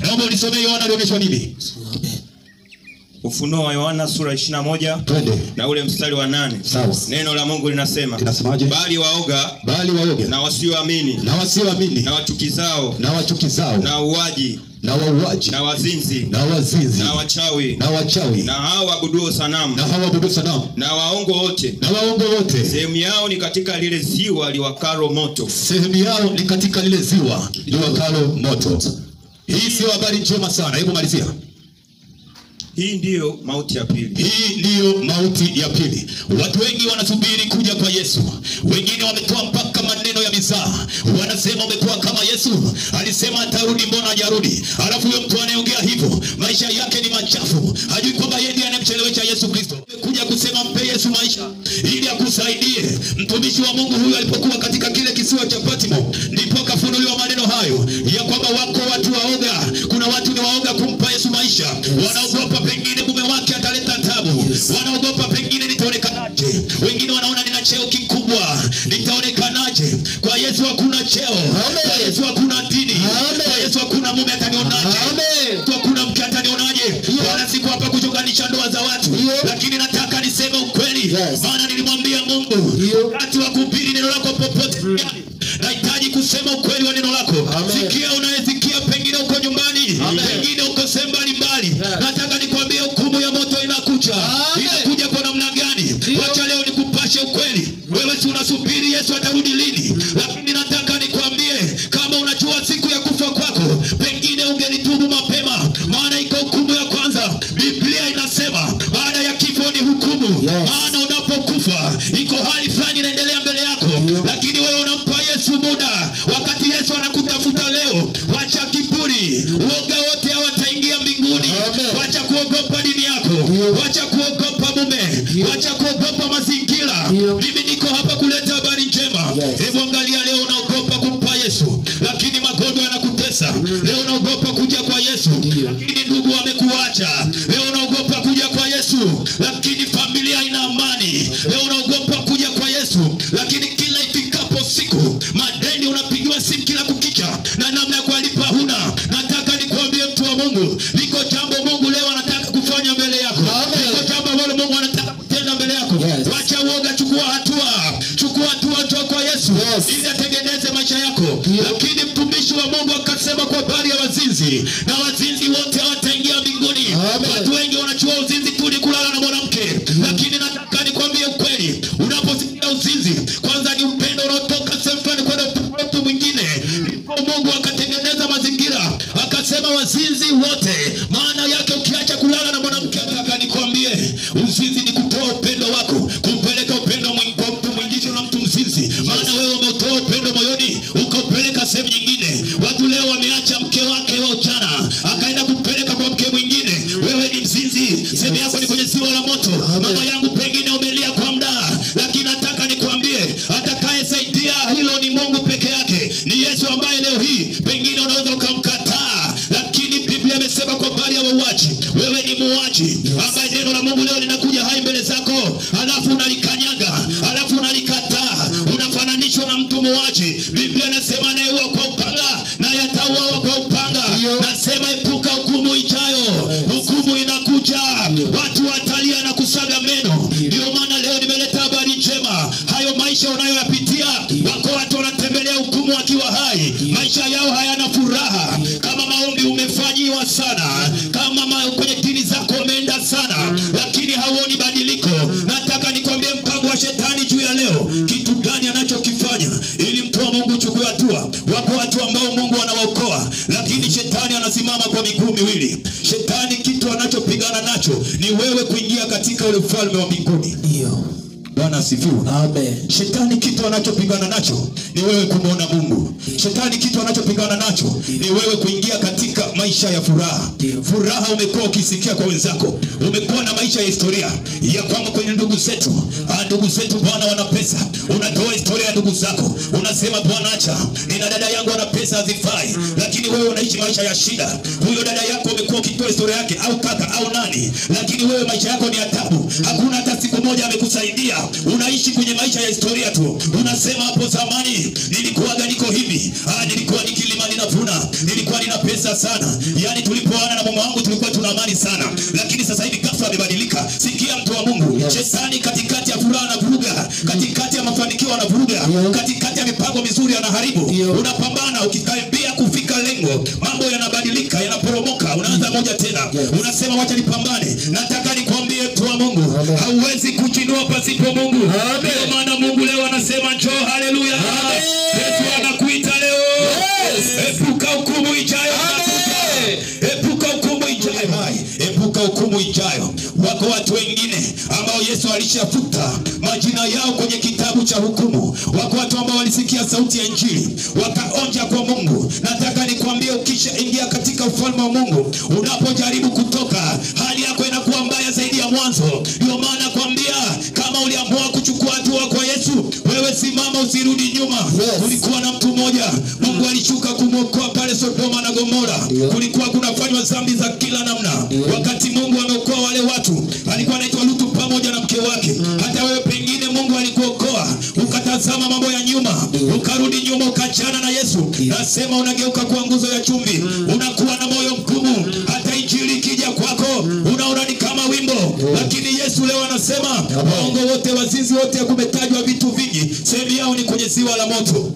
Naomba unisomee Yohana alionyeshwa nini? Ufunuo wa Yohana sura 21 na ule mstari wa 8. Sawa. Neno la Mungu linasema, Linasemaje? Bali waoga na wasioamini na wachukizao na uaji na wazinzi na wachawi na hao waabuduo sanamu na waongo wote sehemu yao ni katika lile ziwa liwakalo moto. Hii sio habari njema sana. Hebu malizia. Hii ndiyo mauti ya pili. Watu wengi wanasubiri kuja kwa Yesu. Wengine wametoa mpaka maneno ya mizaa. Wanasema umekuwa kama Yesu alisema atarudi, mbona hajarudi? Alafu huyo mtu anayeongea hivyo maisha yake ni machafu. Hajui kwamba yeye ndiye anamchelewesha Yesu Kristo. Kuja kusema mpe Yesu maisha ili akusaidie. Mtumishi wa Mungu huyu alipokuwa katika kile kisiwa cha Patmo, ndipo akafunuliwa maneno hayo ya kwamba wako watu waoga. Kuna watu ni waoga kumpa Yesu maisha. Wanaogopa pengine mume wake ataleta tabu. Wanaogopa pengine nitaonekanaje. Wengine wanaona nina cheo kikubwa, nitaonekanaje. Kwa Yesu hakuna cheo. Kwa Yesu hakuna dini. Kwa Yesu hakuna mume atanionaje. Kwa hakuna mke atanionaje. Wala siku hapa kuchonganisha ndoa za watu. Lakini nataka niseme ukweli. Maana nilimwambia Mungu, wakati wa kuhubiri neno lako popote nahitaji kusema ukweli wa neno lako. Sikia unayesikia pengine uko nyumbani, pengine uko sehemu mbalimbali. Nataka nikwambie hukumu ya moto inakuja. Inakuja kwa namna gani? Wacha leo nikupashe ukweli. Wewe si unasubiri Yesu atarudi lini? Lakini nataka nikwambie, kama unajua siku ya kufa kwako, pengine ungelitubu mapema. Maana iko hukumu ya kwanza. Biblia inasema baada ya kifo ni hukumu. Maana unapokufa iko hali fulani inaendelea mbele yako. Lakini wewe unampa Yesu muda. Wakati Yesu anakutafuta leo, wacha kiburi. Uoga wote hawataingia mbinguni. Wacha kuogopa dini yako. Wacha kuogopa mume. Wacha kuogopa mazingira. Mimi niko hapa kuleta habari njema. Hebu angalia, leo unaogopa kumpa Yesu, lakini magonjwa yanakutesa. Leo unaogopa kuja kwa Yesu, lakini ndugu wamekuacha. Leo unaogopa kuja kwa Yesu, lakini familia ina amani. Leo unaogopa kuja kwa Yesu, lakini kila ifikapo siku madeni unapigiwa simu kila kukicha na namna ya kulipa huna. Nataka nikwambie mtu wa Mungu, liko jambo Mungu leo anataka kufanya mbele yako. Liko jambo ambalo Mungu anataka kutenda mbele yako. Wacha uoga, chukua hatua. Chukua hatua, njoo kwa Yesu ili atengeneze maisha yako. Lakini mtumishi wa Mungu akasema kwa habari ya wazinzi, na wazinzi wote hawataingia mbinguni. Watu wengi wanachua uzinzi tu ni kulala na mwanamke. Lakini nataka nikwambie ukweli, unaposikia uzinzi, kwanza ni upendo unaotoka sehemu fulani kwenda mtu mwingine. Ndipo Mungu akatengeneza mazingira, akasema wazinzi wote. Maana yake ukiacha kulala na mwanamke, nataka nikwambie uzinzi ni kutoa upendo wako, kupeleka upendo kwa mtu mwingine na mtu mzinzi. Maana wewe umetoa upendo moyoni ukapeleka sehemu nyingine. Watu leo wameacha mke wake wa ujana akaenda kupeleka kwa mke mwingine. Wewe ni mzinzi, sehemu yako ni kwenye ziwa la moto. Mama yangu, pengine umelia kwa muda, lakini nataka nikwambie atakayesaidia hilo ni Mungu peke yake. Ni Yesu ambaye leo hii pengine unaweza ukamkataa, lakini Biblia imesema kwa habari ya wauaji, wewe ni muuaji ambaye neno la Mungu leo linakuja hai mbele zako, alafu unalikanyaga, alafu unalikataa, unafananishwa na mtu muuaji. Biblia inasema anayeua kwa upanga na yatauawa kwa upanga. Nasema epuka hukumu ijayo. Hukumu inakuja, watu watalia na kusaga meno. Ndio maana leo nimeleta habari njema. Hayo maisha unayoyapitia, wako watu wanatembelea hukumu wakiwa hai. Maisha yao hayana furaha. Kama maombi umefanyiwa sana, kama kwenye dini zako umeenda sana, lakini hauoni badiliko. Nataka nikwambie mpango wa shetani juu ya leo, kitu gani anachokifanya ili mtu wa Mungu chukue hatua. Wako watu ambao Mungu anawaokoa, lakini shetani anasimama kwa miguu miwili. Shetani kitu anachopigana nacho ni wewe kuingia katika ule ufalme wa mbinguni. Ndio. Bwana asifiwe. Amen. Shetani kitu anachopigana nacho ni wewe kumuona Mungu. Shetani kitu anachopigana nacho ni wewe kuingia katika maisha ya furaha. Furaha umekuwa ukisikia kwa wenzako. Umekuwa na maisha ya historia ya kwamba kwenye ndugu zetu bwana wana pesa. Unatoa historia ya ndugu zako. Unasema bwana acha, nina dada yangu ana pesa hazifai. Lakini wewe unaishi maisha ya shida. Huyo dada yako umekuwa ukitoa historia yake, au kaka au nani, lakini wewe maisha yako ni adhabu. Hakuna hata siku moja amekusaidia. Unaishi kwenye maisha ya historia tu. Unasema hapo zamani nilikuwa niko hivi, nilikuwa nikilima ninavuna, nilikuwa nina pesa sana. Yaani zamani sana, lakini sasa hivi ghafla amebadilika. Sikia mtu wa Mungu, shetani katikati ya furaha anavuruga, katikati ya mafanikio anavuruga, katikati ya mipango mizuri anaharibu. Unapambana ukikaribia kufika lengo, mambo yanabadilika, yanaporomoka. Unaanza moja tena, unasema wacha nipambane. Nataka nikwambie mtu wa Mungu, hauwezi kujinua pasipo Mungu. Ndio maana Mungu leo anasema njoo. Haleluya. Yesu anakuita leo. Epuka hukumu ijayo. Epuka hukumu ijayo. Epuka hukumu ijayo. Wako watu wengine ambao Yesu alishafuta majina yao kwenye kitabu cha hukumu. Wako watu ambao walisikia sauti ya Injili wakaonja kwa Mungu. Nataka nikwambie, ukisha ingia katika ufalme wa Mungu, unapojaribu kutoka, hali yako inakuwa mbaya zaidi ya mwanzo. Ndio maana nakwambia, kama uliamua kuchukua hatua kwa Yesu, wewe simama, usirudi nyuma. Kulikuwa na mtu mmoja Mungu alishuka kumwokoa pale Sodoma na Gomora. Kulikuwa kunafanywa dhambi za kila namna. Wakati Mungu ameokoa wale watu, alikuwa anaitwa Lutu pamoja na mke wake. Hata wewe pengine Mungu alikuokoa, ukatazama mambo ya nyuma, ukarudi nyuma, ukachana na Yesu. Nasema unageuka kwa nguzo ya chumvi, unakuwa na moyo mgumu. Hata Injili ikija kwako, unaona ni kama wimbo. Lakini Yesu leo anasema, waongo wote, wazinzi wote, kumetajwa vitu vingi, sehemu yao ni kwenye ziwa la moto.